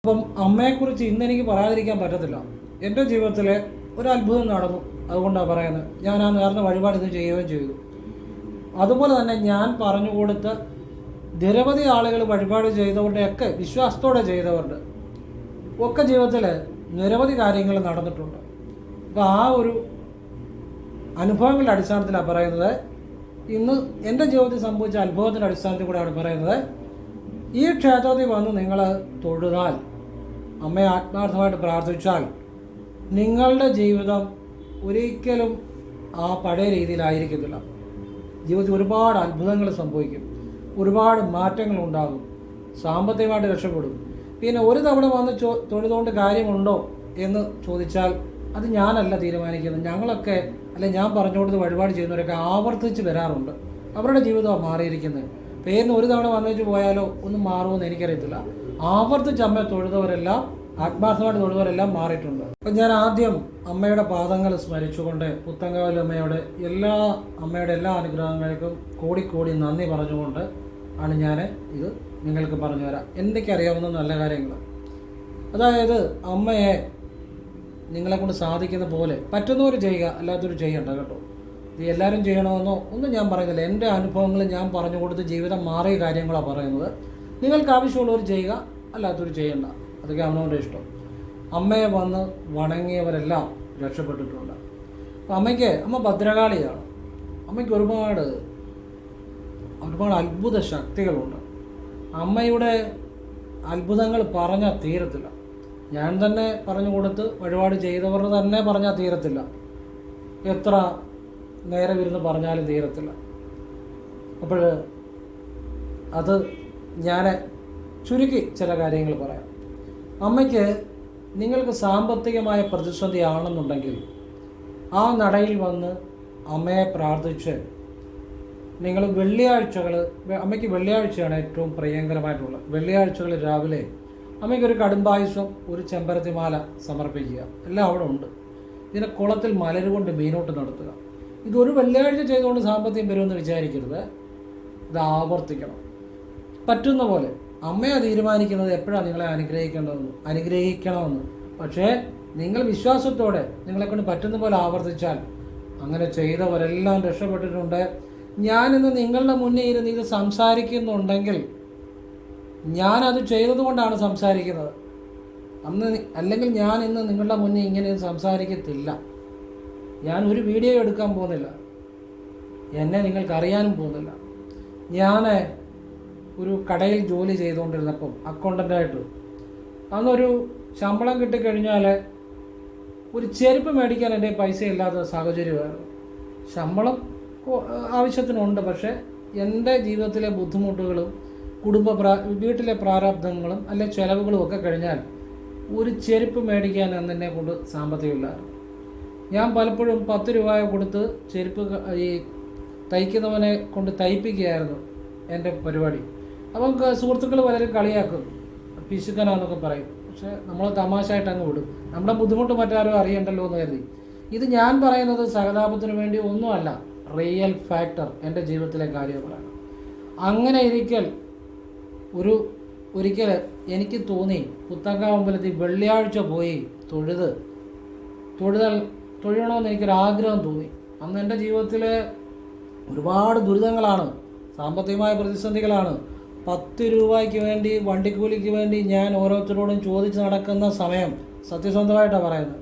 അപ്പം അമ്മയെക്കുറിച്ച് ഇന്നെനിക്ക് പറയാതിരിക്കാൻ പറ്റത്തില്ല. എൻ്റെ ജീവിതത്തിലെ ഒരു അത്ഭുതം നടന്നു, അതുകൊണ്ടാണ് പറയുന്നത്. ഞാൻ ആ നേർന്ന വഴിപാട് ഇത് ചെയ്യുകയും ചെയ്തു. അതുപോലെ തന്നെ ഞാൻ പറഞ്ഞു കൊടുത്ത് നിരവധി ആളുകൾ വഴിപാട് ചെയ്തവരുടെയൊക്കെ വിശ്വാസത്തോടെ ചെയ്തവരുടെ ഒക്കെ ജീവിതത്തിൽ നിരവധി കാര്യങ്ങൾ നടന്നിട്ടുണ്ട്. അപ്പോൾ ആ ഒരു അനുഭവങ്ങളുടെ അടിസ്ഥാനത്തിലാണ് പറയുന്നത്. ഇന്ന് എൻ്റെ ജീവിതത്തിൽ സംഭവിച്ച അനുഭവത്തിൻ്റെ അടിസ്ഥാനത്തിൽ കൂടെയാണ് പറയുന്നത്. ഈ ക്ഷേത്രത്തിൽ വന്ന് നിങ്ങൾ തൊഴുതാൽ, അമ്മയെ ആത്മാർത്ഥമായിട്ട് പ്രാർത്ഥിച്ചാൽ, നിങ്ങളുടെ ജീവിതം ഒരിക്കലും ആ പഴയ രീതിയിലായിരിക്കത്തില്ല. ജീവിതത്തിൽ ഒരുപാട് അത്ഭുതങ്ങൾ സംഭവിക്കും, ഒരുപാട് മാറ്റങ്ങൾ ഉണ്ടാകും, സാമ്പത്തികമായിട്ട് രക്ഷപ്പെടും. പിന്നെ ഒരു തവണ വന്ന് തൊഴുതുകൊണ്ട് കാര്യമുണ്ടോ എന്ന് ചോദിച്ചാൽ അത് ഞാനല്ല തീരുമാനിക്കുന്നത്. ഞങ്ങളൊക്കെ ഞാൻ പറഞ്ഞു കൊടുത്ത് വഴിപാട് ചെയ്യുന്നവരൊക്കെ ആവർത്തിച്ച് വരാറുണ്ട്. അവരുടെ ജീവിതമാണ് മാറിയിരിക്കുന്നത്. പേരിന് ഒരു തവണ വന്നിട്ട് പോയാലോ ഒന്നും മാറുമെന്ന് എനിക്കറിയത്തില്ല. ആവർത്തിച്ച് അമ്മയെ തൊഴുതവരെല്ലാം, ആത്മാർത്ഥമായിട്ട് തൊഴുതവരെല്ലാം മാറിയിട്ടുണ്ട്. അപ്പം ഞാൻ ആദ്യം അമ്മയുടെ പാദങ്ങൾ സ്മരിച്ചുകൊണ്ട് പുത്തങ്കാവിൽ അമ്മയുടെ എല്ലാ അനുഗ്രഹങ്ങൾക്കും കോടിക്കോടി നന്ദി പറഞ്ഞുകൊണ്ട് ആണ് ഞാൻ ഇത് നിങ്ങൾക്ക് പറഞ്ഞു തരാം. എനിക്കറിയാവുന്ന നല്ല കാര്യങ്ങൾ. അതായത് അമ്മയെ നിങ്ങളെക്കൊണ്ട് സാധിക്കുന്ന പോലെ പറ്റുന്നവർ ചെയ്യുക, അല്ലാത്തവർ ചെയ്യണ്ട കേട്ടോ. ഇത് എല്ലാവരും ചെയ്യണമെന്നോ ഒന്നും ഞാൻ പറയുന്നില്ല. എൻ്റെ അനുഭവങ്ങൾ ഞാൻ പറഞ്ഞു കൊടുത്ത് ജീവിതം മാറിയ കാര്യങ്ങളാണ് പറയുന്നത്. നിങ്ങൾക്ക് ആവശ്യമുള്ളവർ ചെയ്യുക, അല്ലാത്തവർ ചെയ്യണ്ട. അതൊക്കെ അവനവൻ്റെ ഇഷ്ടം. അമ്മയെ വന്ന് വണങ്ങിയവരെല്ലാം രക്ഷപ്പെട്ടിട്ടുണ്ട്. അപ്പം അമ്മ ഭദ്രകാളിയാണ്. അമ്മയ്ക്ക് ഒരുപാട് അത്ഭുത ശക്തികളുണ്ട്. അമ്മയുടെ അത്ഭുതങ്ങൾ പറഞ്ഞാൽ തീരത്തില്ല. ഞാൻ തന്നെ പറഞ്ഞു കൊടുത്ത് വഴിപാട് ചെയ്തവർ തന്നെ പറഞ്ഞാൽ തീരത്തില്ല. എത്ര നേരം ഇരുന്ന് പറഞ്ഞാലും തീരത്തില്ല. അപ്പോൾ അത് ഞാൻ ചുരുക്കി ചില കാര്യങ്ങൾ പറയാം. അമ്മയ്ക്ക് നിങ്ങൾക്ക് സാമ്പത്തികമായ പ്രതിസന്ധി ആണെന്നുണ്ടെങ്കിൽ ആ നടയിൽ വന്ന് അമ്മയെ പ്രാർത്ഥിച്ച് നിങ്ങൾ അമ്മയ്ക്ക് വെള്ളിയാഴ്ചയാണ് ഏറ്റവും പ്രിയങ്കരമായിട്ടുള്ളത്. വെള്ളിയാഴ്ചകൾ രാവിലെ അമ്മയ്ക്കൊരു കടുംപായസം, ഒരു ചെമ്പരത്തിമാല സമർപ്പിക്കുക. എല്ലാം അവിടെ ഉണ്ട്. ഇതിനെ കുളത്തിൽ മലരുകൊണ്ട് മീനോട്ട് നടത്തുക. ഇതൊരു വെള്ളിയാഴ്ച ചെയ്തുകൊണ്ട് സാമ്പത്തികം വരുമെന്ന് വിചാരിക്കരുത്. ഇത് ആവർത്തിക്കണം പറ്റുന്ന പോലെ. അമ്മയെ തീരുമാനിക്കുന്നത് എപ്പോഴാണ് നിങ്ങളെ അനുഗ്രഹിക്കണമെന്ന്. പക്ഷേ നിങ്ങൾ വിശ്വാസത്തോടെ നിങ്ങളെക്കൊണ്ട് പറ്റുന്ന പോലെ ആവർത്തിച്ചാൽ, അങ്ങനെ ചെയ്തവരെല്ലാം രക്ഷപ്പെട്ടിട്ടുണ്ട്. ഞാനിന്ന് നിങ്ങളുടെ മുന്നിൽ ഇരുന്ന് ഇത് സംസാരിക്കുന്നുണ്ടെങ്കിൽ ഞാനത് ചെയ്തതുകൊണ്ടാണ് സംസാരിക്കുന്നത്. അല്ലെങ്കിൽ ഞാൻ ഇന്ന് നിങ്ങളുടെ മുന്നിൽ ഇങ്ങനെ സംസാരിക്കത്തില്ല. ഞാൻ ഒരു വീഡിയോ എടുക്കാൻ പോകുന്നില്ല, എന്നെ നിങ്ങൾക്ക് അറിയാനും പോകുന്നില്ല. ഞാൻ ഒരു കടയിൽ ജോലി ചെയ്തുകൊണ്ടിരുന്നപ്പം അക്കൗണ്ടൻ്റായിട്ട് അന്നൊരു ശമ്പളം കിട്ടിക്കഴിഞ്ഞാൽ ഒരു ചെരുപ്പ് മേടിക്കാൻ എൻ്റെ പൈസ ഇല്ലാത്ത സാഹചര്യമായിരുന്നു. ശമ്പളം ആവശ്യത്തിനുണ്ട്, പക്ഷേ എൻ്റെ ജീവിതത്തിലെ ബുദ്ധിമുട്ടുകളും വീട്ടിലെ പ്രാരാബ്ദങ്ങളും അല്ലെ ചിലവുകളും ഒക്കെ കഴിഞ്ഞാൽ ഒരു ചെരുപ്പ് മേടിക്കാൻ അന്നെന്നെ കൊണ്ട് സാമ്പത്തികമില്ലായിരുന്നു. ഞാൻ പലപ്പോഴും 10 രൂപ കൊടുത്ത് ചെരുപ്പ് ഈ തയ്ക്കുന്നവനെ കൊണ്ട് തയ്പ്പിക്കുകയായിരുന്നു എൻ്റെ പരിപാടി. അപ്പം സുഹൃത്തുക്കൾ പലരും കളിയാക്കും, പിശുക്കനാന്നൊക്കെ പറയും. പക്ഷേ നമ്മൾ തമാശയായിട്ട് അങ്ങ് വിടും. നമ്മുടെ ബുദ്ധിമുട്ട് മറ്റാരും അറിയണ്ടല്ലോ എന്ന് കരുതി. ഇത് ഞാൻ പറയുന്നത് സഹതാപത്തിന് വേണ്ടി ഒന്നുമല്ല, റിയൽ ഫാക്ടർ, എൻ്റെ ജീവിതത്തിലെ കാര്യം പറയണം. അങ്ങനെ ഒരിക്കൽ എനിക്ക് തോന്നി പുത്തങ്കാവ് അമ്പലത്തിൽ വെള്ളിയാഴ്ച പോയി തൊഴണമെന്ന് എനിക്കൊരാഗ്രഹം തോന്നി. അന്ന് എൻ്റെ ജീവിതത്തിൽ ഒരുപാട് ദുരിതങ്ങളാണ്, സാമ്പത്തികമായ പ്രതിസന്ധികളാണ്. 10 രൂപയ്ക്ക് വേണ്ടി, വണ്ടിക്കൂലിക്ക് വേണ്ടി ഞാൻ ഓരോരുത്തരോടും ചോദിച്ച് നടക്കുന്ന സമയം, സത്യസന്ധമായിട്ടാണ് പറയുന്നത്.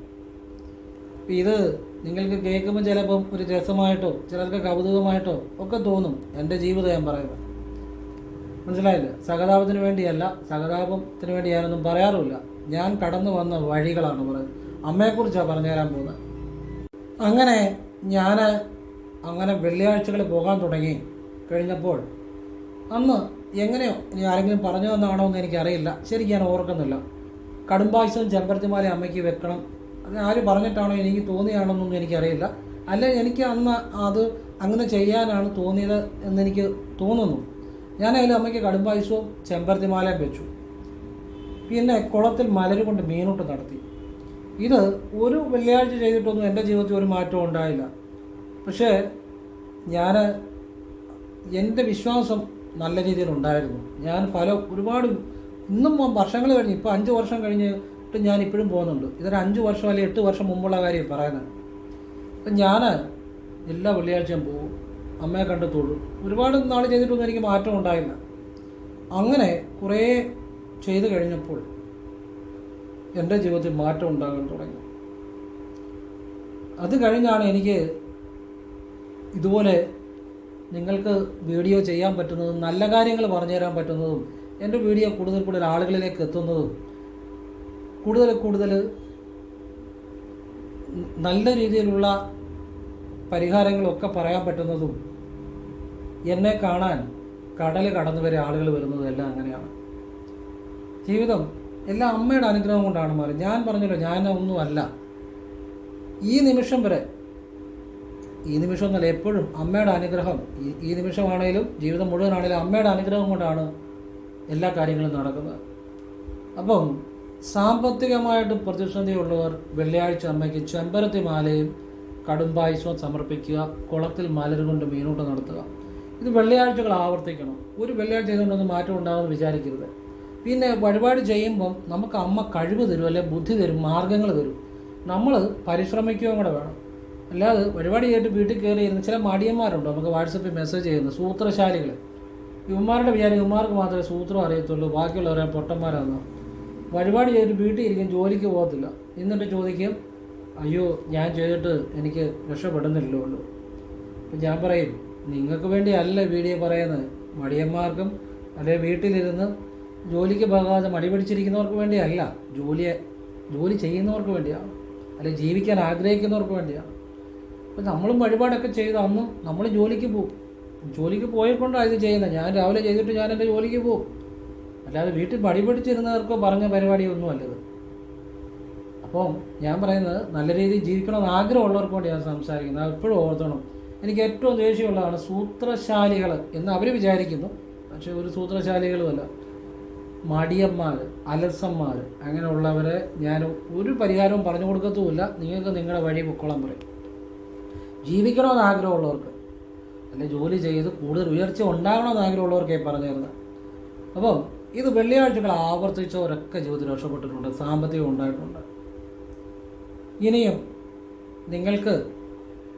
ഇത് നിങ്ങൾക്ക് കേൾക്കുമ്പോൾ ചിലപ്പം ഒരു രസമായിട്ടോ ചിലർക്ക് കൗതുകമായിട്ടോ ഒക്കെ തോന്നും. എൻ്റെ ജീവിതം ഞാൻ പറയുന്നത് മനസ്സിലായില്ല. സഹതാപത്തിന് വേണ്ടിയല്ല, സഹതാപത്തിന് വേണ്ടി ഞാനൊന്നും പറയാറുമില്ല. ഞാൻ കടന്നു വന്ന വഴികളാണ് പറയുന്നത്. അമ്മയെക്കുറിച്ചാണ് പറഞ്ഞു തരാൻ പോകുന്നത്. അങ്ങനെ വെള്ളിയാഴ്ചകൾ പോകാൻ തുടങ്ങി കഴിഞ്ഞപ്പോൾ അന്ന് എങ്ങനെയോ ഇനി ആരെങ്കിലും പറഞ്ഞു തന്നാണോ എന്ന് എനിക്കറിയില്ല, ശരിക്കും ഞാൻ ഓർക്കുന്നില്ല. കടുംപായസവും ചെമ്പരത്തിമാലയും അമ്മയ്ക്ക് വെക്കണം, അത് ആര് പറഞ്ഞിട്ടാണോ എനിക്ക് തോന്നിയാണോന്നൊന്നും എനിക്കറിയില്ല. അല്ലെങ്കിൽ എനിക്ക് അന്ന് അത് അങ്ങനെ ചെയ്യാനാണ് തോന്നിയത് എന്നെനിക്ക് തോന്നുന്നു. ഞാനതിൽ അമ്മയ്ക്ക് കടുംപായസവും ചെമ്പരത്തിമാലയും വെച്ചു. പിന്നെ കുളത്തിൽ മലരുകൊണ്ട് മീനോട്ട് നടത്തി. ഇത് ഒരു വെള്ളിയാഴ്ച ചെയ്തിട്ടൊന്നും എൻ്റെ ജീവിതത്തിൽ ഒരു മാറ്റവും ഉണ്ടായില്ല. പക്ഷേ എൻ്റെ വിശ്വാസം നല്ല രീതിയിലുണ്ടായിരുന്നു. ഞാൻ ഒരുപാട് ഇന്നും വർഷങ്ങൾ കഴിഞ്ഞ്, ഇപ്പോൾ 5 വർഷം കഴിഞ്ഞിട്ട് ഞാൻ ഇപ്പോഴും പോകുന്നുണ്ട്. ഇതൊരു 5 വർഷം അല്ലെങ്കിൽ 8 വർഷം മുമ്പുള്ള കാര്യം പറയുന്നത്. അപ്പം ഞാൻ എല്ലാ വെള്ളിയാഴ്ചയും പോകും, അമ്മയെ കണ്ട് തൊഴും. ഒരുപാട് നാൾ ചെയ്തിട്ടൊന്നും എനിക്ക് മാറ്റം ഉണ്ടായില്ല. അങ്ങനെ കുറേ ചെയ്ത് കഴിഞ്ഞപ്പോൾ എൻ്റെ ജീവിതത്തിൽ മാറ്റം ഉണ്ടാകാൻ തുടങ്ങി. അത് കഴിഞ്ഞാണ് എനിക്ക് ഇതുപോലെ നിങ്ങൾക്ക് വീഡിയോ ചെയ്യാൻ പറ്റുന്നതും നല്ല കാര്യങ്ങൾ പറഞ്ഞു തരാൻ പറ്റുന്നതും എൻ്റെ വീഡിയോ കൂടുതൽ കൂടുതൽ ആളുകളിലേക്ക് എത്തുന്നതും കൂടുതൽ നല്ല രീതിയിലുള്ള പരിഹാരങ്ങളൊക്കെ പറയാൻ പറ്റുന്നതും എന്നെ കാണാൻ കടൽ കടന്നു വരെ ആളുകൾ വരുന്നതും എല്ലാം അങ്ങനെയാണ്. ജീവിതം എല്ലാം അമ്മയുടെ അനുഗ്രഹം കൊണ്ടാണ് മാറി. ഞാൻ പറഞ്ഞല്ലോ, ഞാൻ ഒന്നുമല്ല. ഈ നിമിഷം വരെ, ഈ നിമിഷം എന്നല്ല, എപ്പോഴും അമ്മയുടെ അനുഗ്രഹം, ഈ നിമിഷമാണേലും ജീവിതം മുഴുവനാണേലും അമ്മയുടെ അനുഗ്രഹം കൊണ്ടാണ് എല്ലാ കാര്യങ്ങളും നടക്കുന്നത്. അപ്പം സാമ്പത്തികമായിട്ട് പ്രതിസന്ധിയുള്ളവർ വെള്ളിയാഴ്ച അമ്മയ്ക്ക് ചെമ്പരത്തി മാലയും കടുംപായസവും സമർപ്പിക്കുക, കുളത്തിൽ മലരുകൊണ്ട് മീനൂട്ട് നടത്തുക. ഇത് വെള്ളിയാഴ്ചകൾ ആവർത്തിക്കണം. ഒരു വെള്ളിയാഴ്ച ചെയ്തുകൊണ്ടൊന്നും മാറ്റം ഉണ്ടാകുമെന്ന് വിചാരിക്കരുത്. പിന്നെ വഴിപാട് ചെയ്യുമ്പം നമുക്ക് അമ്മ കഴിവ് തരും, അല്ലെങ്കിൽ ബുദ്ധി തരും, മാർഗ്ഗങ്ങൾ തരും. നമ്മൾ പരിശ്രമിക്കുകയും കൂടെ വേണം. അല്ലാതെ വഴിപാട് ചെയ്തിട്ട് വീട്ടിൽ കയറി ഇരുന്ന് ചില മടിയന്മാരുണ്ടോ നമുക്ക് വാട്സപ്പിൽ മെസ്സേജ് ചെയ്യുന്നത്, സൂത്രശാലികൾ. ഇവന്മാരുടെ വിചാരം ഇവന്മാർക്ക് മാത്രമേ സൂത്രം അറിയത്തുള്ളൂ, ബാക്കിയുള്ളവരെ പൊട്ടന്മാരാണെന്നോ. വഴിപാട് ചെയ്തിട്ട് വീട്ടിൽ ഇരിക്കും, ജോലിക്ക് പോകത്തില്ല. എന്നിട്ട് ചോദിക്കും, അയ്യോ ഞാൻ ചെയ്തിട്ട് എനിക്ക് രക്ഷപ്പെടുന്നില്ലല്ലോ ഉള്ളൂ. അപ്പം ഞാൻ പറയും, നിങ്ങൾക്ക് വേണ്ടി അല്ല വീഡിയോ പറയുന്നത്, മടിയന്മാർക്കും അല്ലെങ്കിൽ വീട്ടിലിരുന്ന് ജോലിക്ക് പോകാതെ മടി പിടിച്ചിരിക്കുന്നവർക്ക് വേണ്ടിയല്ല, ജോലി ചെയ്യുന്നവർക്ക് വേണ്ടിയാണ്, അല്ലെങ്കിൽ ജീവിക്കാൻ ആഗ്രഹിക്കുന്നവർക്ക് വേണ്ടിയാണ്. അപ്പം നമ്മളും വഴിപാടൊക്കെ ചെയ്ത് അന്നും നമ്മൾ ജോലിക്ക് പോകും. ജോലിക്ക് പോയിക്കൊണ്ടാണ് ഇത് ചെയ്യുന്നത്. ഞാൻ രാവിലെ ചെയ്തിട്ട് ഞാൻ എൻ്റെ ജോലിക്ക് പോകും. അല്ലാതെ വീട്ടിൽ മടി പിടിച്ചിരുന്നവർക്കോ പറഞ്ഞ പരിപാടിയൊന്നും അല്ലത്. അപ്പം ഞാൻ പറയുന്നത്, നല്ല രീതിയിൽ ജീവിക്കണമെന്ന് ആഗ്രഹമുള്ളവർക്ക് വേണ്ടിയാണ് സംസാരിക്കുന്നത്. അത് എപ്പോഴും ഓർത്തണം. എനിക്ക് ഏറ്റവും ദേഷ്യമുള്ളതാണ് സൂത്രശാലികൾ എന്ന് അവർ വിചാരിക്കുന്നു, പക്ഷേ ഒരു സൂത്രശാലികളുമല്ല. മടിയന്മാർ, അലസന്മാർ, അങ്ങനെയുള്ളവരെ ഞാൻ ഒരു പരിഹാരവും പറഞ്ഞു കൊടുക്കത്തുമില്ല. നിങ്ങൾക്ക് നിങ്ങളുടെ വഴി പൊക്കോളം പറയും. ജീവിക്കണമെന്ന് ആഗ്രഹമുള്ളവർക്ക്, അല്ലെങ്കിൽ ജോലി ചെയ്ത് കൂടുതൽ ഉയർച്ച ഉണ്ടാകണമെന്ന് ആഗ്രഹമുള്ളവർക്കേ പറഞ്ഞു തരുന്നത്. അപ്പം ഇത് വെള്ളിയാഴ്ചകൾ ആവർത്തിച്ചവരൊക്കെ ജീവിതത്തിൽ രക്ഷപ്പെട്ടിട്ടുണ്ട്, സാമ്പത്തികം ഉണ്ടായിട്ടുണ്ട്. ഇനിയും നിങ്ങൾക്ക്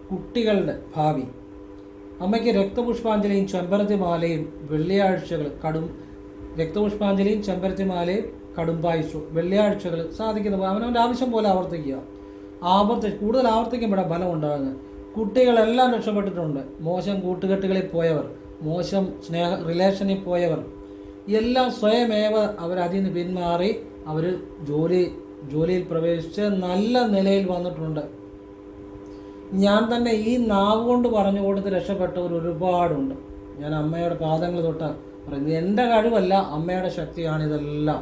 കുട്ടികളുടെ ഭാവി, അമ്മയ്ക്ക് രക്തപുഷ്പാഞ്ജലിയും ചെമ്പരത്തി മാലയും വെള്ളിയാഴ്ചകൾ രക്തപുഷ്പാഞ്ജലിയും ചെമ്പരത്തി മാലയും കടുംപായസവും വെള്ളിയാഴ്ചകൾ സാധിക്കുന്ന അവനവൻ്റെ ആവശ്യം പോലെ ആവർത്തിക്കുക. കൂടുതൽ ആവർത്തിക്കുമ്പോഴാണ് ഫലം ഉണ്ടാകുന്നത്. കുട്ടികളെല്ലാം രക്ഷപ്പെട്ടിട്ടുണ്ട്. മോശം കൂട്ടുകെട്ടുകളിൽ പോയവർ, മോശം റിലേഷനിൽ പോയവർ എല്ലാം സ്വയമേവ അവരതിൽ നിന്ന് പിന്മാറി അവർ ജോലിയിൽ പ്രവേശിച്ച് നല്ല നിലയിൽ വന്നിട്ടുണ്ട്. ഞാൻ തന്നെ ഈ നാവ് കൊണ്ട് പറഞ്ഞു കൊടുത്ത് രക്ഷപ്പെട്ടവർ ഒരുപാടുണ്ട്. ഞാൻ അമ്മയുടെ പാദങ്ങൾ തൊട്ട് പറയുന്നത് എൻ്റെ കഴിവല്ല, അമ്മയുടെ ശക്തിയാണ് ഇതെല്ലാം.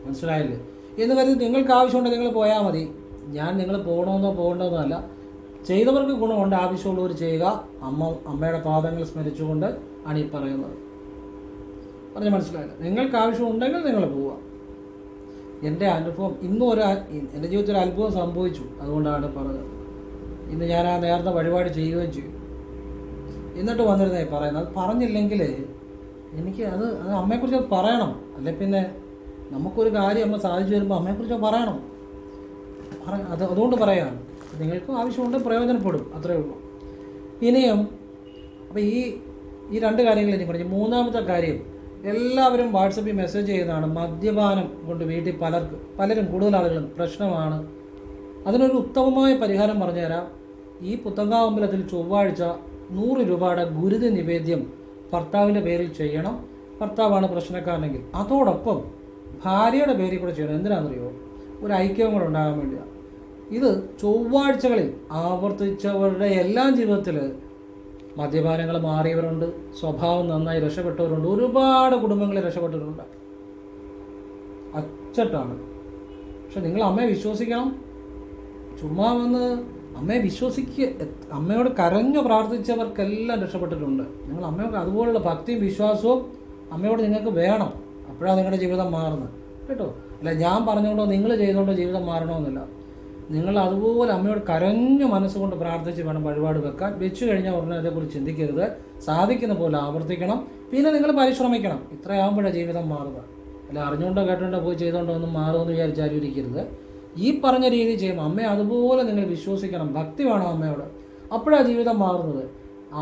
മനസ്സിലായില്ലേ? എന്ന് കരുതി നിങ്ങൾക്ക് ആവശ്യമുണ്ടെങ്കിൽ നിങ്ങൾ പോയാൽ മതി. ഞാൻ നിങ്ങൾ പോകണമെന്നോ പോകേണ്ടതെന്നോ അല്ല. ചെയ്തവർക്ക് ഗുണമുണ്ട്, ആവശ്യമുള്ളവർ ചെയ്യുക. അമ്മയുടെ പാദങ്ങൾ സ്മരിച്ചുകൊണ്ട് ആണ് ഈ പറയുന്നത്. പറഞ്ഞ് മനസ്സിലായില്ല? നിങ്ങൾക്ക് ആവശ്യമുണ്ടെങ്കിൽ നിങ്ങൾ പോവുക. എൻ്റെ അനുഭവം എൻ്റെ ജീവിതത്തിൽ ഒരു അത്ഭുതം സംഭവിച്ചു, അതുകൊണ്ടാണ് പറഞ്ഞത്. ഇന്ന് ഞാൻ ആ നേരത്തെ വഴിപാട് ചെയ്യുകയും ചെയ്യും. എന്നിട്ട് വന്നിരുന്നേ പറയുന്നത്. അത് പറഞ്ഞില്ലെങ്കിൽ എനിക്ക് അത് അമ്മയെക്കുറിച്ച് പറയണം. അല്ലെ പിന്നെ നമുക്കൊരു കാര്യം അമ്മ സാധിച്ചു വരുമ്പോൾ അമ്മയെക്കുറിച്ച് പറയണം. അതുകൊണ്ട് പറയാണ്. നിങ്ങൾക്ക് ആവശ്യമുണ്ട്, പ്രയോജനപ്പെടും, അത്രയേ ഉള്ളൂ. ഇനിയും അപ്പോൾ ഈ രണ്ട് കാര്യങ്ങൾ ഇനി പറഞ്ഞു. മൂന്നാമത്തെ കാര്യം, എല്ലാവരും വാട്സപ്പിൽ മെസ്സേജ് ചെയ്യുന്നതാണ്. മദ്യപാനം കൊണ്ട് വീട്ടിൽ പലരും കൂടുതൽ ആളുകളും പ്രശ്നമാണ്. അതിനൊരു ഉത്തമമായ പരിഹാരം പറഞ്ഞുതരാം. ഈ പുത്തങ്കാവ് അമ്പലത്തിൽ ചൊവ്വാഴ്ച 100 രൂപയുടെ ഗുരുതി നിവേദ്യം ഭർത്താവിൻ്റെ പേരിൽ ചെയ്യണം. ഭർത്താവാണ് പ്രശ്നക്കാരനെങ്കിൽ അതോടൊപ്പം ഭാര്യയുടെ പേരിൽ കൂടെ ചെയ്യണം. എന്തിനാണെന്നറിയോ? ഒരു ഐക്യവും കൂടെ ഉണ്ടാകാൻ വേണ്ടിയാണ്. ഇത് ചൊവ്വാഴ്ചകളിൽ ആവർത്തിച്ചവരുടെ എല്ലാം ജീവിതത്തിൽ മദ്യപാനങ്ങൾ മാറിയവരുണ്ട്, സ്വഭാവം നന്നായി രക്ഷപ്പെട്ടവരുണ്ട്, ഒരുപാട് കുടുംബങ്ങളിൽ രക്ഷപ്പെട്ടിട്ടുണ്ട്. അച്ചട്ടാണ്. പക്ഷെ നിങ്ങൾ അമ്മയെ വിശ്വസിക്കണം. ചുമ്മാ വന്ന് അമ്മയെ അമ്മയോട് കരഞ്ഞു പ്രാർത്ഥിച്ചവർക്കെല്ലാം രക്ഷപ്പെട്ടിട്ടുണ്ട്. നിങ്ങൾ അമ്മയോട് അതുപോലുള്ള ഭക്തിയും വിശ്വാസവും അമ്മയോട് നിങ്ങൾക്ക് വേണം. അപ്പോഴാണ് നിങ്ങളുടെ ജീവിതം മാറുന്നത് കേട്ടോ. അല്ല ഞാൻ പറഞ്ഞുകൊണ്ടോ നിങ്ങൾ ചെയ്തുകൊണ്ടോ ജീവിതം മാറണമെന്നില്ല. നിങ്ങൾ അതുപോലെ അമ്മയോട് കരഞ്ഞു മനസ്സുകൊണ്ട് പ്രാർത്ഥിച്ച് വേണം വഴിപാട് വെക്കാൻ. വെച്ചു കഴിഞ്ഞാൽ ഉടനെ അതേക്കുറിച്ച് ചിന്തിക്കരുത്. സാധിക്കുന്ന പോലെ ആവർത്തിക്കണം. പിന്നെ നിങ്ങൾ പരിശ്രമിക്കണം. ഇത്രയാകുമ്പോഴാണ് ജീവിതം മാറുക. അല്ല അറിഞ്ഞുകൊണ്ടോ കേട്ടോണ്ടോ പോയി ചെയ്തുകൊണ്ടോ ഒന്നും മാറുമെന്ന് വിചാരിച്ചാലും ഇരിക്കരുത്. ഈ പറഞ്ഞ രീതി ചെയ്യുമ്പോൾ അമ്മയെ അതുപോലെ നിങ്ങൾ വിശ്വസിക്കണം. ഭക്തി വേണം അമ്മയോട്. അപ്പോഴാണ് ജീവിതം മാറുന്നത്.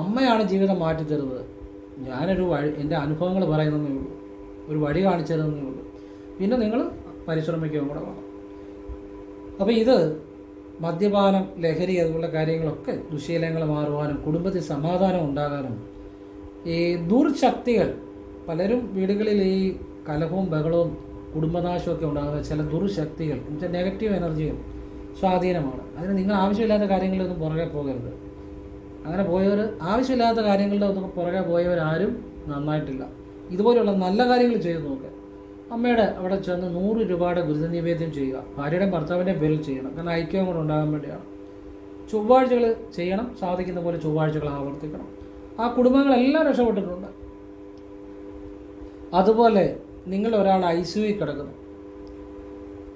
അമ്മയാണ് ജീവിതം മാറ്റിത്തരുന്നത്. ഞാനൊരു വഴി, എൻ്റെ അനുഭവങ്ങൾ പറയുന്നതേ ഉള്ളൂ, ഒരു വഴി കാണിച്ചു തരുന്നതേ ഉള്ളൂ. പിന്നെ നിങ്ങൾ പരിശ്രമിക്കുകയും കൂടെ വേണം. അപ്പോൾ ഇത് മദ്യപാനം, ലഹരി, അതുപോലുള്ള കാര്യങ്ങളൊക്കെ ദുശ്ശീലങ്ങൾ മാറുവാനും കുടുംബത്തിൽ സമാധാനം ഉണ്ടാകാനും ഈ ദുർശക്തികൾ, പലരും വീടുകളിൽ ഈ കലഹവും ബഹളവും കുടുംബനാശമൊക്കെ ഉണ്ടാകുന്ന ചില ദുർശക്തികൾ എന്നുവെച്ചാൽ നെഗറ്റീവ് എനർജിയും സ്വാധീനമാണ്. അതിന് നിങ്ങൾ ആവശ്യമില്ലാത്ത കാര്യങ്ങളിലൊന്നും പുറകെ പോകരുത്. അങ്ങനെ പോയവർ, ആവശ്യമില്ലാത്ത കാര്യങ്ങളുടെ ഒന്നും പുറകെ പോയവരാരും നന്നായിട്ടില്ല. ഇതുപോലെയുള്ള നല്ല കാര്യങ്ങൾ ചെയ്ത് നോക്കുക. അമ്മയുടെ അവിടെ ചെന്ന് 100 രൂപയുടെ ഗുരുത നിവേദ്യം ചെയ്യുക. ഭാര്യയുടെയും ഭർത്താവിൻ്റെയും പേരിൽ ചെയ്യണം. കാരണം ഐക്യവും കൂടെ ഉണ്ടാകാൻ വേണ്ടിയാണ്. ചൊവ്വാഴ്ചകൾ ചെയ്യണം. സാധിക്കുന്ന പോലെ ചൊവ്വാഴ്ചകൾ ആവർത്തിക്കണം. ആ കുടുംബങ്ങളെല്ലാം രക്ഷപ്പെട്ടിട്ടുണ്ട്. അതുപോലെ നിങ്ങൾ ഒരാൾ ICU കിടക്കുന്നു,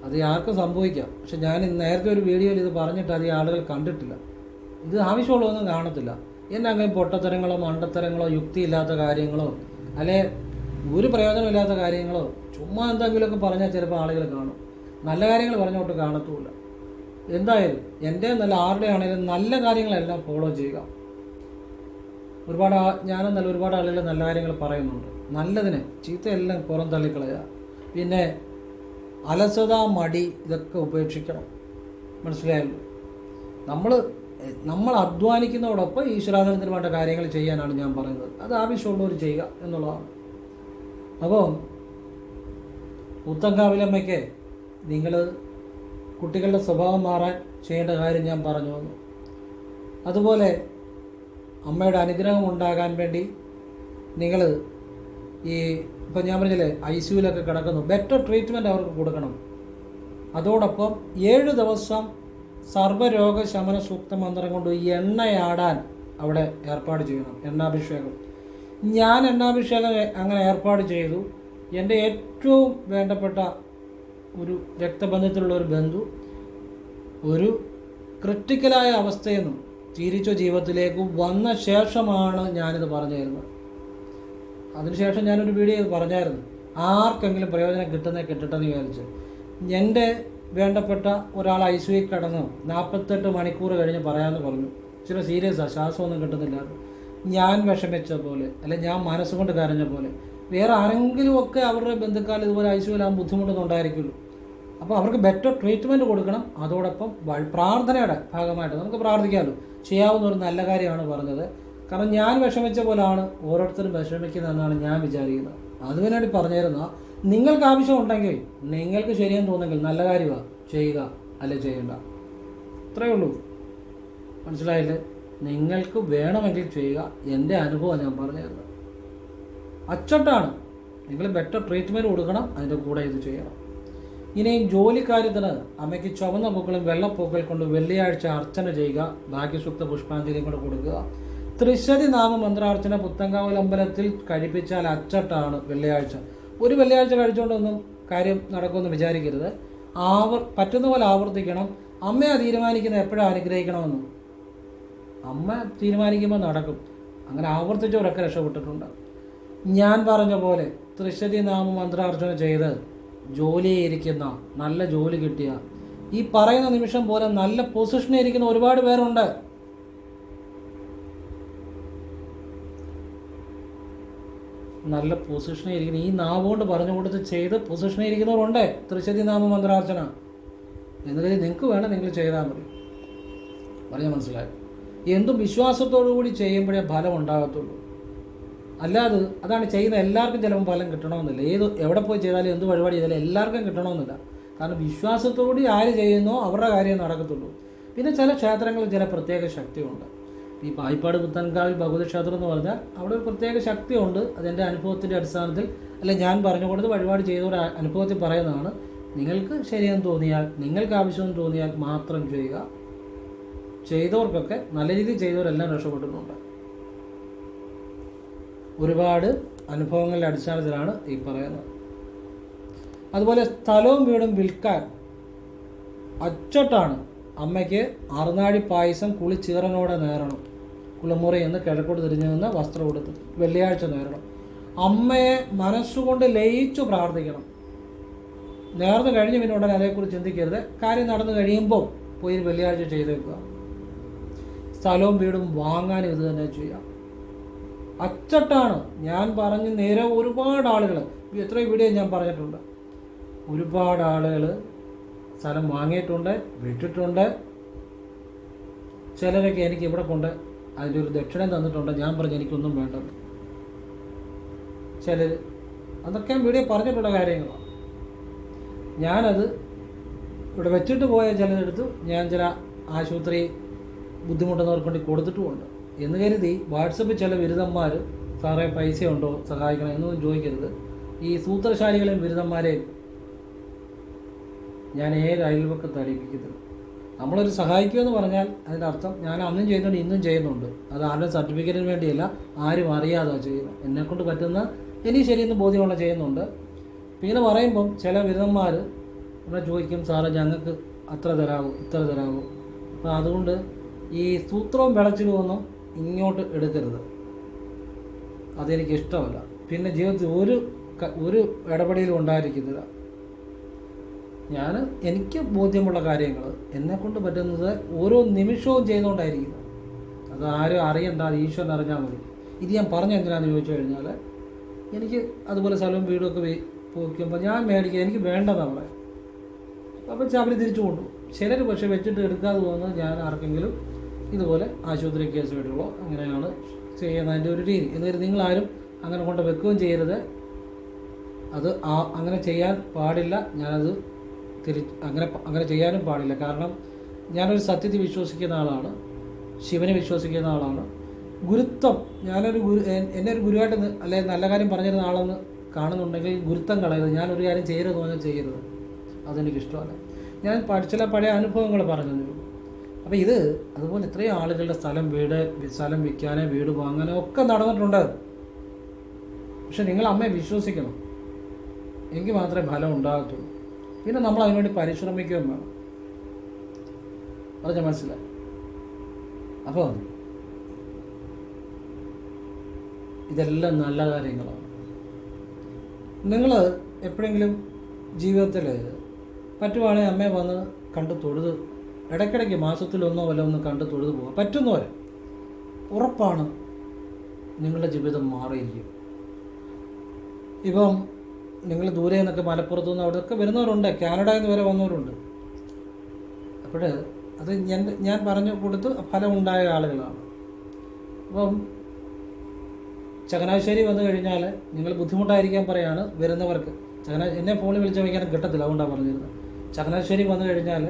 അത് ആർക്കും സംഭവിക്കാം. പക്ഷെ ഞാൻ നേരത്തെ ഒരു വീഡിയോയിൽ ഇത് പറഞ്ഞിട്ട് അത് ഈ ആളുകൾ കണ്ടിട്ടില്ല. ഇത് ആവശ്യമുള്ളതൊന്നും കാണത്തില്ല. എന്നെങ്കിലും പൊട്ടത്തരങ്ങളോ മണ്ടത്തരങ്ങളോ യുക്തിയില്ലാത്ത കാര്യങ്ങളോ അല്ലെ ഒരു പ്രയോജനമില്ലാത്ത കാര്യങ്ങളോ ചുമ്മാ എന്തെങ്കിലുമൊക്കെ പറഞ്ഞാൽ ചിലപ്പോൾ ആളുകൾ കാണും. നല്ല കാര്യങ്ങൾ പറഞ്ഞോട്ട് കാണത്തുമില്ല. എന്തായാലും എൻ്റെ നല്ല ആരുടെ ആണെങ്കിലും നല്ല കാര്യങ്ങളെല്ലാം ഫോളോ ചെയ്യുക. ഞാനെന്നല്ല ഒരുപാട് ആളുകൾ നല്ല കാര്യങ്ങൾ പറയുന്നുണ്ട്. നല്ലതിനെ, ചീത്തയെല്ലാം പുറം തള്ളിക്കളയുക. പിന്നെ അലസത, മടി ഇതൊക്കെ ഉപേക്ഷിക്കണം. മനസ്സിലായല്ലോ? നമ്മൾ അധ്വാനിക്കുന്നതോടൊപ്പം ഈശ്വരാധീനത്തിന് വേണ്ട കാര്യങ്ങൾ ചെയ്യാനാണ് ഞാൻ പറയുന്നത്. അത് ആവശ്യമുള്ളവർ ചെയ്യുക എന്നുള്ളതാണ്. അപ്പോൾ പുത്തങ്കാവിലമ്മയ്ക്ക് നിങ്ങൾ കുട്ടികളുടെ സ്വഭാവം മാറാൻ ചെയ്യേണ്ട കാര്യം ഞാൻ പറഞ്ഞു തന്നു. അതുപോലെ അമ്മയുടെ അനുഗ്രഹം ഉണ്ടാകാൻ വേണ്ടി നിങ്ങൾ ഇപ്പം ഞാൻ പറഞ്ഞില്ലേ ICUവിലൊക്കെ കിടക്കുന്നു, ബെറ്റർ ട്രീറ്റ്മെൻറ്റ് അവർക്ക് കൊടുക്കണം. അതോടൊപ്പം 7 ദിവസം സർവ്വരോഗ ശമന സൂക്ത മന്ത്രം കൊണ്ട് എണ്ണയാടാൻ അവിടെ ഏർപ്പാട് ചെയ്യണം. എണ്ണാഭിഷേകം. ഞാൻ എണ്ണാഭിഷേകം അങ്ങനെ ഏർപ്പാട് ചെയ്തു. എൻ്റെ ഏറ്റവും വേണ്ടപ്പെട്ട ഒരു രക്തബന്ധത്തിലുള്ള ഒരു ബന്ധു ഒരു ക്രിട്ടിക്കലായ അവസ്ഥയിൽ നിന്നും തിരിച്ചു ജീവിതത്തിലേക്ക് വന്ന ശേഷമാണ് ഞാനിത് പറഞ്ഞു തരുന്നത്. അതിനുശേഷം ഞാനൊരു വീഡിയോ പറഞ്ഞായിരുന്നു. ആർക്കെങ്കിലും പ്രയോജനം കിട്ടട്ടെന്ന് വിചാരിച്ച്. എൻ്റെ വേണ്ടപ്പെട്ട ഒരാൾ ICU കിടന്നു 48 മണിക്കൂർ കഴിഞ്ഞ് പറയാമെന്ന് പറഞ്ഞു. ഇച്ചിരി സീരിയസാണ്, ശ്വാസമൊന്നും കിട്ടുന്നില്ല. ഞാൻ വിഷമിച്ച പോലെ അല്ലെ ഞാൻ മനസ്സുകൊണ്ട് കരഞ്ഞ പോലെ വേറെ ആരെങ്കിലുമൊക്കെ അവരുടെ ബന്ധുക്കാർ ഇതുപോലെ ICUവിലാകും ബുദ്ധിമുട്ടൊന്നും ഉണ്ടായിരിക്കുള്ളൂ. അപ്പോൾ അവർക്ക് ബെറ്റർ ട്രീറ്റ്മെൻറ്റ് കൊടുക്കണം. അതോടൊപ്പം പ്രാർത്ഥനയുടെ ഭാഗമായിട്ട് നമുക്ക് പ്രാർത്ഥിക്കാമല്ലോ. ചെയ്യാവുന്ന ഒരു നല്ല കാര്യമാണ് പറഞ്ഞത്. കാരണം ഞാൻ വിഷമിച്ച പോലെയാണ് ഓരോരുത്തരും വിഷമിക്കുന്നതെന്നാണ് ഞാൻ വിചാരിക്കുന്നത്. അതുവേണ്ടി പറഞ്ഞിരുന്ന നിങ്ങൾക്ക് ആവശ്യമുണ്ടെങ്കിൽ, നിങ്ങൾക്ക് ശരിയെന്ന് തോന്നുമെങ്കിൽ നല്ല കാര്യമാണ് ചെയ്യുക, അല്ലെ ചെയ്യണ്ട. ഇത്രയേ ഉള്ളൂ. മനസ്സിലായില്ലേ? നിങ്ങൾക്ക് വേണമെങ്കിൽ ചെയ്യുക. എൻ്റെ അനുഭവം ഞാൻ പറഞ്ഞു തരുന്നത്. അച്ചട്ടാണ്. നിങ്ങൾ ബെറ്റർ ട്രീറ്റ്മെൻറ്റ് കൊടുക്കണം, അതിൻ്റെ കൂടെ ഇത് ചെയ്യണം. ഇനിയും ജോലിക്കാര്യത്തിന് അമ്മയ്ക്ക് ചുവന്ന പൂക്കളും വെള്ളപ്പൂക്കൾ കൊണ്ട് വെള്ളിയാഴ്ച അർച്ചന ചെയ്യുക. ഭാഗ്യസൂക്ത പുഷ്പാഞ്ജലിയും കൂടെ കൊടുക്കുക. ത്രിശതി നാമ മന്ത്രാർച്ചന പുത്തങ്കാവൽ അമ്പലത്തിൽ കഴിപ്പിച്ചാൽ അച്ചട്ടാണ് വെള്ളിയാഴ്ച. ഒരു വെള്ളിയാഴ്ച കഴിച്ചുകൊണ്ടൊന്നും കാര്യം നടക്കുമെന്ന് വിചാരിക്കരുത്. പറ്റുന്ന പോലെ ആവർത്തിക്കണം. അമ്മയെ തീരുമാനിക്കുന്നത് എപ്പോഴാണ് അനുഗ്രഹിക്കണമെന്ന് അമ്മ തീരുമാനിക്കുമ്പോൾ നടക്കും. അങ്ങനെ ആവർത്തിച്ചവരൊക്കെ രക്ഷപ്പെട്ടിട്ടുണ്ട്. ഞാൻ പറഞ്ഞ പോലെ ത്രിശതി നാമ മന്ത്രാർച്ചന ചെയ്ത് ജോലിയിരിക്കുന്ന, നല്ല ജോലി കിട്ടിയ, ഈ പറയുന്ന നിമിഷം പോലെ നല്ല പൊസിഷനിൽ ഇരിക്കുന്ന ഒരുപാട് പേരുണ്ട്. നല്ല പൊസിഷനിൽ ഇരിക്കുന്ന, ഈ നാവുകൊണ്ട് പറഞ്ഞു കൊടുത്ത് ചെയ്ത് പൊസിഷനിൽ ഇരിക്കുന്നവരുണ്ട്. ത്രിശതി നാമ മന്ത്രാർച്ചന എന്നുള്ളത് നിങ്ങൾക്ക് വേണം, നിങ്ങൾ ചെയ്താൽ മതി. പറഞ്ഞാൽ മനസ്സിലായി? എന്തും വിശ്വാസത്തോടു കൂടി ചെയ്യുമ്പോഴേ ഫലം ഉണ്ടാകത്തുള്ളൂ. അല്ലാതെ അതാണ് ചെയ്യുന്ന എല്ലാവർക്കും ചിലപ്പോൾ ഫലം കിട്ടണമെന്നില്ല. എവിടെ പോയി ചെയ്താലും എന്ത് പരിപാടി ചെയ്താലും എല്ലാവർക്കും കിട്ടണമെന്നില്ല. കാരണം വിശ്വാസത്തോടുകൂടി ആര് ചെയ്യുന്നോ അവരുടെ കാര്യം നടക്കത്തുള്ളൂ. പിന്നെ ചില ക്ഷേത്രങ്ങളിൽ ചില പ്രത്യേക ശക്തിയുണ്ട്. ഈ പായിപ്പാട് പുത്തൻകാവിൽ ഭഗവതി ക്ഷേത്രം എന്ന് പറഞ്ഞാൽ അവിടെ ഒരു പ്രത്യേക ശക്തിയുണ്ട്. അതെൻ്റെ അനുഭവത്തിൻ്റെ അടിസ്ഥാനത്തിൽ അല്ലെ ഞാൻ പറഞ്ഞു കൊടുത്ത് വഴിപാട് ചെയ്തവരുടെ അനുഭവത്തിൽ പറയുന്നതാണ്. നിങ്ങൾക്ക് ശരിയെന്ന് തോന്നിയാൽ, നിങ്ങൾക്ക് ആവശ്യമെന്ന് തോന്നിയാൽ മാത്രം ചെയ്യുക. ചെയ്തവർക്കൊക്കെ നല്ല രീതിയിൽ ചെയ്തവരെല്ലാം രക്ഷപ്പെട്ടിട്ടുണ്ട്. ഒരുപാട് അനുഭവങ്ങളുടെ അടിസ്ഥാനത്തിലാണ് ഈ പറയുന്നത്. അതുപോലെ സ്ഥലവും വീടും വിൽക്കാൻ അച്ചട്ടാണ്. അമ്മയ്ക്ക് അറുനാഴി പായസം കുളിച്ചീറനോടെ നേരണം. കുളിമുറി എന്ന് കിഴക്കോട്ട് തിരിഞ്ഞു നിന്ന് വസ്ത്രം കൊടുത്ത് വെള്ളിയാഴ്ച നേരണം. അമ്മയെ മനസ്സുകൊണ്ട് ലയിച്ചു പ്രാർത്ഥിക്കണം. നേർന്ന് കഴിഞ്ഞ് പിന്നെ ഉടനെ അതേക്കുറിച്ച് ചിന്തിക്കരുത്. കാര്യം നടന്നു കഴിയുമ്പോൾ പോയി വെള്ളിയാഴ്ച ചെയ്തേക്കുക. സ്ഥലവും വീടും വാങ്ങാനും ഇത് തന്നെ ചെയ്യാം. അച്ചട്ടാണ് ഞാൻ പറഞ്ഞ് നേരെ. ഒരുപാട് ആളുകൾ, എത്രയോ വീഡിയോ ഞാൻ പറഞ്ഞിട്ടുണ്ട്, ഒരുപാട് ആളുകൾ സ്ഥലം വാങ്ങിയിട്ടുണ്ട്, വിട്ടിട്ടുണ്ട്. ചിലരൊക്കെ എനിക്ക് ഇവിടെ കൊണ്ട് അതിൻ്റെ ഒരു ദക്ഷിണം തന്നിട്ടുണ്ട്. ഞാൻ പറഞ്ഞ് എനിക്കൊന്നും വേണ്ടത്. ചിലർ, അതൊക്കെ വീഡിയോ പറഞ്ഞിട്ടുള്ള കാര്യങ്ങളാണ്. ഞാനത് ഇവിടെ വെച്ചിട്ട് പോയ ചിലരെടുത്ത് ഞാൻ ചില ആശുപത്രി ബുദ്ധിമുട്ടുന്നവർക്ക് വേണ്ടി കൊടുത്തിട്ടുമുണ്ട് എന്ന് കരുതി വാട്സപ്പിൽ ചില ബിരുദന്മാർ സാറേ പൈസ ഉണ്ടോ സഹായിക്കണം എന്നൊന്നും ചോദിക്കരുത്. ഈ സൂത്രശാലികളെയും ബിരുദന്മാരെയും ഞാൻ ഏത് അയൽവക്കത്ത് അടിപ്പിക്കത്തില്ല. നമ്മളൊരു സഹായിക്കുമെന്ന് പറഞ്ഞാൽ അതിൻ്റെ അർത്ഥം ഞാൻ അന്നും ചെയ്യുന്നുണ്ട്, ഇന്നും ചെയ്യുന്നുണ്ട്. അത് ആരുടെ സർട്ടിഫിക്കറ്റിന് വേണ്ടിയല്ല, ആരും അറിയാതെ ചെയ്യുന്നത്. എന്നെക്കൊണ്ട് പറ്റുന്ന എനിക്ക് ശരിയെന്ന് ബോധ്യമുള്ള ചെയ്യുന്നുണ്ട്. പിന്നെ പറയുമ്പം ചില ബിരുദന്മാർ നമ്മളെ ചോദിക്കും, സാറേ ഞങ്ങൾക്ക് അത്ര തരാമോ ഇത്ര തരാമോ. അപ്പോൾ അതുകൊണ്ട് ഈ സൂത്രവും വിളച്ചിലുമൊന്നും ഇങ്ങോട്ട് എടുക്കരുത്. അതെനിക്ക് ഇഷ്ടമല്ല. പിന്നെ ജീവിതത്തിൽ ഒരു ഇടപെടലും ഉണ്ടായിരിക്കുന്നില്ല. എനിക്ക് ബോധ്യമുള്ള കാര്യങ്ങൾ എന്നെക്കൊണ്ട് പറ്റുന്നത് ഓരോ നിമിഷവും ചെയ്തുകൊണ്ടായിരിക്കുന്നത്. അത് ആരും അറിയണ്ട, അത് ഈശ്വരൻ അറിഞ്ഞാൽ മതി. ഇത് ഞാൻ പറഞ്ഞ എന്തിനാണെന്ന് ചോദിച്ചു കഴിഞ്ഞാൽ, എനിക്ക് അതുപോലെ സ്ഥലവും വീടുമൊക്കെ പോയിക്കുമ്പോൾ ഞാൻ മേടിക്കുക, എനിക്ക് വേണ്ടെന്നാണ് പറയാം. അപ്പം അവർ തിരിച്ചു കൊണ്ടുപോകും. ചിലർ പക്ഷേ വെച്ചിട്ട് എടുക്കാതെ പോകുന്നത് ഞാൻ ആർക്കെങ്കിലും ഇതുപോലെ ആശുപത്രി കേസ് വേണ്ടിയുള്ളൂ അങ്ങനെയാണ് ചെയ്യുന്നതിൻ്റെ ഒരു രീതി. എന്നിട്ട് നിങ്ങളാരും അങ്ങനെ കൊണ്ട് വെക്കുകയും ചെയ്യരുത്. അത് അങ്ങനെ ചെയ്യാൻ പാടില്ല. ഞാനത് അങ്ങനെ ചെയ്യാനും പാടില്ല. കാരണം ഞാനൊരു സത്യത്തിൽ വിശ്വസിക്കുന്ന ആളാണ്, ശിവനെ വിശ്വസിക്കുന്ന ആളാണ്. ഗുരുത്വം, എന്നെ ഒരു ഗുരുവായിട്ട് അല്ലെങ്കിൽ നല്ല കാര്യം പറഞ്ഞിരുന്ന ആളെന്ന് കാണുന്നുണ്ടെങ്കിൽ ഗുരുത്വം കളയരുത്. ഞാനൊരു കാര്യം ചെയ്യരുതെന്ന് പറഞ്ഞാൽ ചെയ്യരുത്. അതെനിക്കിഷ്ടമല്ല. ഞാൻ ചില പഴയ അനുഭവങ്ങൾ പറഞ്ഞു. അപ്പോൾ ഇത് അതുപോലെ ഇത്രയും ആളുകളുടെ സ്ഥലം വിൽക്കാനോ വീട് വാങ്ങാനോ ഒക്കെ നടന്നിട്ടുണ്ട്. പക്ഷെ നിങ്ങൾ അമ്മയെ വിശ്വസിക്കണം, എങ്കിൽ മാത്രമേ ഫലം ഉണ്ടാകത്തുള്ളൂ. പിന്നെ നമ്മൾ അതിനുവേണ്ടി പരിശ്രമിക്കുകയും വേണം. അത് ഞാൻ മനസ്സിലായി. അപ്പോൾ ഇതെല്ലാം നല്ല കാര്യങ്ങളാണ്. നിങ്ങൾ എപ്പോഴെങ്കിലും ജീവിതത്തിൽ പറ്റുവാണെങ്കിൽ അമ്മയെ വന്ന് കണ്ട് തൊഴുത്, ഇടയ്ക്കിടയ്ക്ക് മാസത്തിലൊന്നോ വല്ലൊന്ന് കണ്ട് തൊഴുത് പോകാം. പറ്റുന്നവരെ ഉറപ്പാണ് നിങ്ങളുടെ ജീവിതം മാറിയിരിക്കും. ഇപ്പം നിങ്ങൾ ദൂരെ നിന്നൊക്കെ മലപ്പുറത്തു നിന്ന് അവിടെയൊക്കെ വരുന്നവരുണ്ട്, കാനഡയിൽ നിന്ന് വരെ വന്നവരുണ്ട്. അപ്പോൾ അത് ഞാൻ പറഞ്ഞു കൊടുത്ത് ഫലം ഉണ്ടായ ആളുകളാണ്. അപ്പം ചങ്ങനാശ്ശേരി വന്നു കഴിഞ്ഞാൽ നിങ്ങൾ ബുദ്ധിമുട്ടായിരിക്കാൻ പറയാണ് വരുന്നവർക്ക്. എന്നെ ഫോണിൽ വിളിച്ച് വയ്ക്കാൻ കിട്ടത്തില്ല, അതുകൊണ്ടാണ് പറഞ്ഞിരുന്നത്. ചങ്ങനാശ്ശേരി വന്നു കഴിഞ്ഞാൽ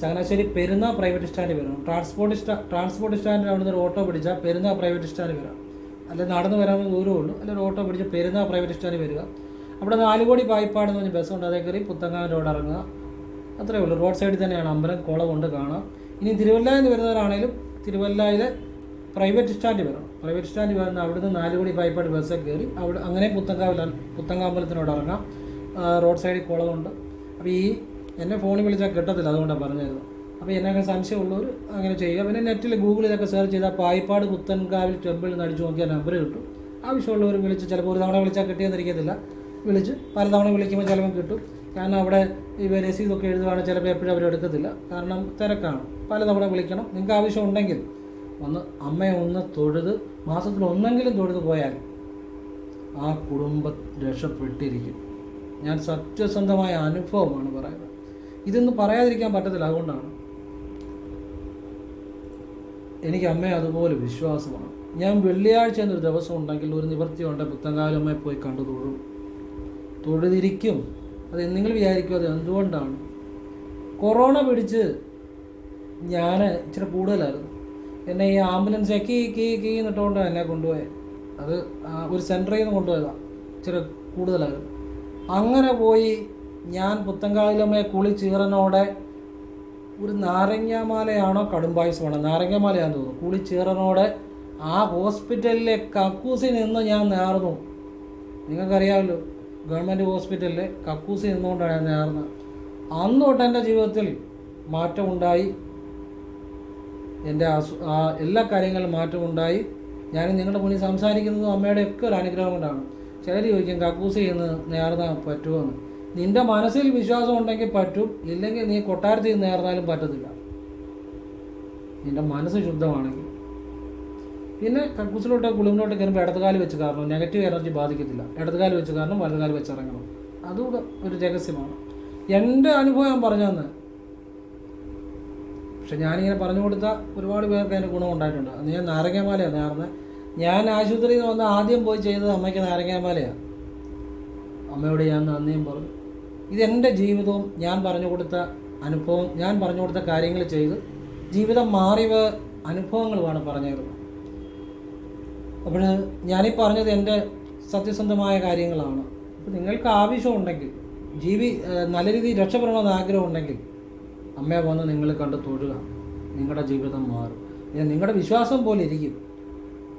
ചങ്ങനാശ്ശേരി പെരുന്ന പ്രൈവറ്റ് സ്റ്റാൻഡിൽ വരണം. ട്രാൻസ്പോർട്ട് സ്റ്റാൻഡിൽ അവിടെ നിന്ന് ഒരു ഓട്ടോ പിടിച്ചാൽ പെരുന്ന പ്രൈവറ്റ് സ്റ്റാൻഡിൽ വരാം. അല്ലെങ്കിൽ നടന്നു വരാൻ ദൂരമേ ഉള്ളൂ. അല്ലെങ്കിൽ ഒരു ഓട്ടോ പിടിച്ച് പെരുന്ന പ്രൈവറ്റ് സ്റ്റാൻഡിൽ വരിക. അവിടെ നാലുകോടി പായിപ്പാട് എന്ന് പറഞ്ഞ ബസ്സുണ്ട്, അതേ കയറി പുത്തങ്കാവ് റോഡ് ഇറങ്ങുക. അത്രയേ ഉള്ളൂ. റോഡ് സൈഡിൽ തന്നെയാണ് അമ്പലം, കുളമുണ്ട്, കാണാം. ഇനി തിരുവല്ലയിൽ നിന്ന് വരുന്നവരാണെങ്കിലും തിരുവല്ലയിലെ പ്രൈവറ്റ് സ്റ്റാൻഡിൽ വരണം. പ്രൈവറ്റ് സ്റ്റാൻഡിൽ വരുന്ന അവിടുന്ന് നാലുകോടി പായിപ്പാട് ബസ്സൊക്കെ കയറി അവിടെ അങ്ങനെ പുത്തങ്കാമ്പലത്തിനോട് ഇറങ്ങാം. റോഡ് സൈഡിൽ കുളമുണ്ട്. അപ്പോൾ എന്നെ ഫോണിൽ വിളിച്ചാൽ കിട്ടത്തില്ല, അതുകൊണ്ടാണ് പറഞ്ഞിരുന്നത്. അപ്പോൾ എന്നെ സംശയമുള്ളവർ അങ്ങനെ ചെയ്യുക. പിന്നെ നെറ്റിൽ ഗൂഗിളിലൊക്കെ സെർച്ച് ചെയ്താൽ പായിപ്പാട് പുത്തൻകാവിൽ ടെമ്പിൾ എന്ന് അടിച്ചു നോക്കിയാൽ നമ്പർ കിട്ടും. ആവശ്യമുള്ളവർ വിളിച്ച്, ചിലപ്പോൾ ഒരു തവണ വിളിച്ചാൽ കിട്ടിയെന്നിരിക്കത്തില്ല, വിളിച്ച് പലതവണ വിളിക്കുമ്പോൾ ചിലപ്പോൾ കിട്ടും. കാരണം അവിടെ രസീതൊക്കെ എഴുതുകയാണെങ്കിൽ ചിലപ്പോൾ എപ്പോഴും അവർ എടുക്കത്തില്ല, കാരണം തിരക്കാണ്. പലതവണ വിളിക്കണം. നിങ്ങൾക്ക് ആവശ്യമുണ്ടെങ്കിൽ അമ്മയെ ഒന്ന് തൊഴുത് മാസത്തിൽ ഒന്നെങ്കിലും തൊഴുത് പോയാൽ ആ കുടുംബം രക്ഷപ്പെട്ടിരിക്കും. ഞാൻ സത്യസന്ധമായ അനുഭവമാണ് പറയുന്നത്. ഇതൊന്നും പറയാതിരിക്കാൻ പറ്റത്തില്ല. അതുകൊണ്ടാണ് എനിക്ക് അമ്മയെ അതുപോലെ വിശ്വാസമാണ്. ഞാൻ വെള്ളിയാഴ്ച എന്നൊരു ദിവസം ഉണ്ടെങ്കിൽ ഒരു നിവൃത്തിയുണ്ട്, പുത്തങ്കാലമ്മയെ പോയി കണ്ടു തൊഴുതിരിക്കും. അത് നിങ്ങൾ വിചാരിക്കും അത് എന്തുകൊണ്ടാണ്? കൊറോണ പിടിച്ച് ഞാൻ ഇച്ചിരി കൂടുതലായിരുന്നു. എന്നെ ഈ ആംബുലൻസ് കീ എന്നിട്ടുകൊണ്ടാണ് എന്നെ കൊണ്ടുപോയത്. അത് ഒരു സെൻറ്ററിൽ നിന്ന് കൊണ്ടുപോയതാണ്. ഇച്ചിരി കൂടുതലായിരുന്നു. അങ്ങനെ പോയി ഞാൻ പുത്തങ്കാവിലമ്മയെ കുളിച്ചീറനോടെ ഒരു നാരങ്ങാമാലയാണോ കടുംപായസമാണോ, നാരങ്ങാമാലയാണെന്ന് തോന്നുന്നു, കുളിച്ചീറനോടെ ആ ഹോസ്പിറ്റലിലെ കക്കൂസിൽ നിന്ന് ഞാൻ നേർന്നു. നിങ്ങൾക്കറിയാമല്ലോ, ഗവൺമെൻറ് ഹോസ്പിറ്റലിലെ കക്കൂസിൽ നിന്നുകൊണ്ടാണ് ഞാൻ നേർന്നത്. അന്ന് തൊട്ട് എൻ്റെ ജീവിതത്തിൽ മാറ്റമുണ്ടായി. എൻ്റെ എല്ലാ കാര്യങ്ങളിലും മാറ്റമുണ്ടായി. ഞാൻ നിങ്ങളുടെ മുന്നിൽ സംസാരിക്കുന്നതും അമ്മയുടെ ഒക്കെ ഒരു അനുഗ്രഹം കൊണ്ടാണ്. ചിലർ ചോദിക്കും കക്കൂസിൽ നിന്ന് നേർന്നാൽ പറ്റുമോ എന്ന്. നിന്റെ മനസ്സിൽ വിശ്വാസം ഉണ്ടെങ്കിൽ പറ്റും, ഇല്ലെങ്കിൽ നീ കൊട്ടാരത്തിൽ നേർന്നാലും പറ്റത്തില്ല. നിന്റെ മനസ്സ് ശുദ്ധമാണെങ്കിൽ. പിന്നെ കക്കൂസിലോട്ട് കുളിമിലോട്ട് കയറുമ്പോൾ ഇടതുകാല് വെച്ച് കാരണം നെഗറ്റീവ് എനർജി ബാധിക്കത്തില്ല. ഇടതുകാല് വെച്ച് കാരണം വലതുകാല് വെച്ച് ഇറങ്ങണം. അതുകൂടെ ഒരു രഹസ്യമാണ്. എൻ്റെ അനുഭവം ഞാൻ പറഞ്ഞു തന്നെ. പക്ഷെ ഞാനിങ്ങനെ പറഞ്ഞു കൊടുത്താൽ ഒരുപാട് പേർക്ക് അതിൻ്റെ ഗുണം ഉണ്ടായിട്ടുണ്ട്. അത് ഞാൻ നാരങ്ങാമാലയാണ് നേർന്നത്. ഞാൻ ആശുപത്രിയിൽ നിന്ന് വന്ന് ആദ്യം പോയി ചെയ്തത് അമ്മയ്ക്ക് നാരങ്ങാമാലയാണ്. അമ്മയോട് ഞാൻ നന്ദിയും പറഞ്ഞു. ഇതെൻ്റെ ജീവിതവും ഞാൻ പറഞ്ഞു കൊടുത്ത അനുഭവം, ഞാൻ പറഞ്ഞു കൊടുത്ത കാര്യങ്ങൾ ചെയ്ത് ജീവിതം മാറിയ അനുഭവങ്ങളുമാണ് പറഞ്ഞിരുന്നത്. അപ്പോൾ ഞാനീ പറഞ്ഞത് എൻ്റെ സത്യസന്ധമായ കാര്യങ്ങളാണ്. അപ്പോൾ നിങ്ങൾക്ക് ആവശ്യമുണ്ടെങ്കിൽ നല്ല രീതിയിൽ രക്ഷപ്പെടണമെന്ന് ആഗ്രഹമുണ്ടെങ്കിൽ അമ്മയെ വന്ന് നിങ്ങൾ കണ്ട് തൊഴുക. നിങ്ങളുടെ ജീവിതം മാറും. നിങ്ങളുടെ വിശ്വാസം പോലെ ഇരിക്കും.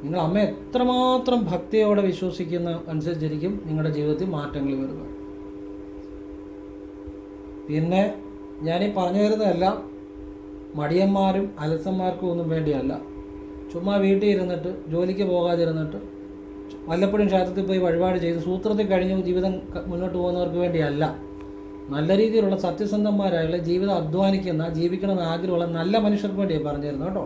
നിങ്ങൾ അമ്മ എത്രമാത്രം ഭക്തിയോടെ വിശ്വസിക്കുന്ന അനുസരിച്ചിരിക്കും നിങ്ങളുടെ ജീവിതത്തിൽ മാറ്റങ്ങൾ വരിക. പിന്നെ ഞാനീ പറഞ്ഞു തരുന്നതെല്ലാം മടിയന്മാരും അലസന്മാർക്കും ഒന്നും വേണ്ടിയല്ല. ചുമ്മാ വീട്ടിൽ ഇരുന്നിട്ട് ജോലിക്ക് പോകാതിരുന്നിട്ട് വല്ലപ്പോഴും ക്ഷേത്രത്തിൽ പോയി വഴിപാട് ചെയ്ത് സൂത്രത്തിൽ കഴിഞ്ഞ് ജീവിതം മുന്നോട്ട് പോകുന്നവർക്ക് വേണ്ടിയല്ല. നല്ല രീതിയിലുള്ള സത്യസന്ധന്മാരായുള്ള ജീവിതം അധ്വാനിക്കുന്ന, ജീവിക്കണമെന്ന് ആഗ്രഹമുള്ള നല്ല മനുഷ്യർക്ക് വേണ്ടിയാണ് പറഞ്ഞു തരുന്നത് കേട്ടോ.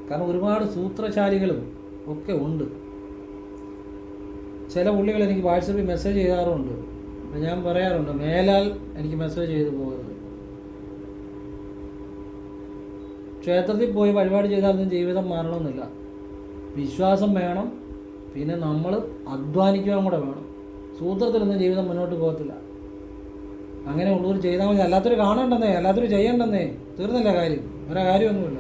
കാരണം ഒരുപാട് സൂത്രശാലികളും ഒക്കെ ഉണ്ട്. ചില പുള്ളികൾ എനിക്ക് വാട്സപ്പിൽ മെസ്സേജ് ചെയ്യാറുണ്ട്. അപ്പം ഞാൻ പറയാറുണ്ട്, മേലാൽ എനിക്ക് മെസ്സേജ് ചെയ്ത് പോകരുത്. ക്ഷേത്രത്തിൽ പോയി വഴിപാട് ചെയ്താലൊന്നും ജീവിതം മാറണമെന്നില്ല. വിശ്വാസം വേണം. പിന്നെ നമ്മൾ അധ്വാനിക്കാൻ കൂടെ വേണം. സൂത്രത്തിലൊന്നും ജീവിതം മുന്നോട്ട് പോകത്തില്ല. അങ്ങനെ ഉള്ളവർ ചെയ്താൽ മതി. അല്ലാത്തൊരു കാണണ്ടെന്നേ, അല്ലാത്തൊരു ചെയ്യണ്ടെന്നേ, തീർന്നില്ല കാര്യം. വേറെ കാര്യമൊന്നുമില്ല.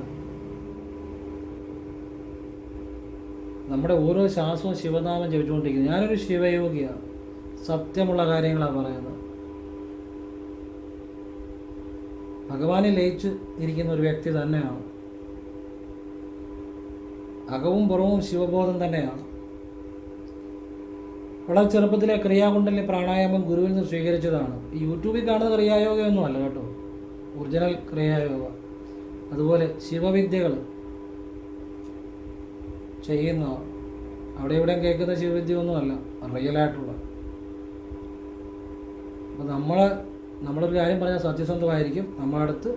നമ്മുടെ ഓരോ ശ്വാസവും ശിവനാമം ജപിച്ചുകൊണ്ടിരിക്കുന്നു. ഞാനൊരു ശിവയോഗിയാണ്. സത്യമുള്ള കാര്യങ്ങളാണ് പറയുന്നത്. ഭഗവാനെ ലയിച്ച് ഇരിക്കുന്ന ഒരു വ്യക്തി തന്നെയാണ്. അകവും പുറവും ശിവബോധം തന്നെയാണ്. വളരെ ചെറുപ്പത്തിലെ ക്രിയാകുണ്ടലിലെ പ്രാണായാമം ഗുരുവിൽ നിന്ന് സ്വീകരിച്ചതാണ്. ഈ യൂട്യൂബിൽ കാണുന്ന ക്രിയായോഗയൊന്നും അല്ല കേട്ടോ, ഒറിജിനൽ ക്രിയായോഗ. അതുപോലെ ശിവവിദ്യകൾ ചെയ്യുന്ന അവിടെ ഇവിടെയും കേൾക്കുന്ന ശിവവിദ്യ ഒന്നുമല്ല, റിയലായിട്ടുള്ള. അപ്പം നമ്മളൊരു കാര്യം പറഞ്ഞാൽ സത്യസന്ധമായിരിക്കും. നമ്മളടുത്ത്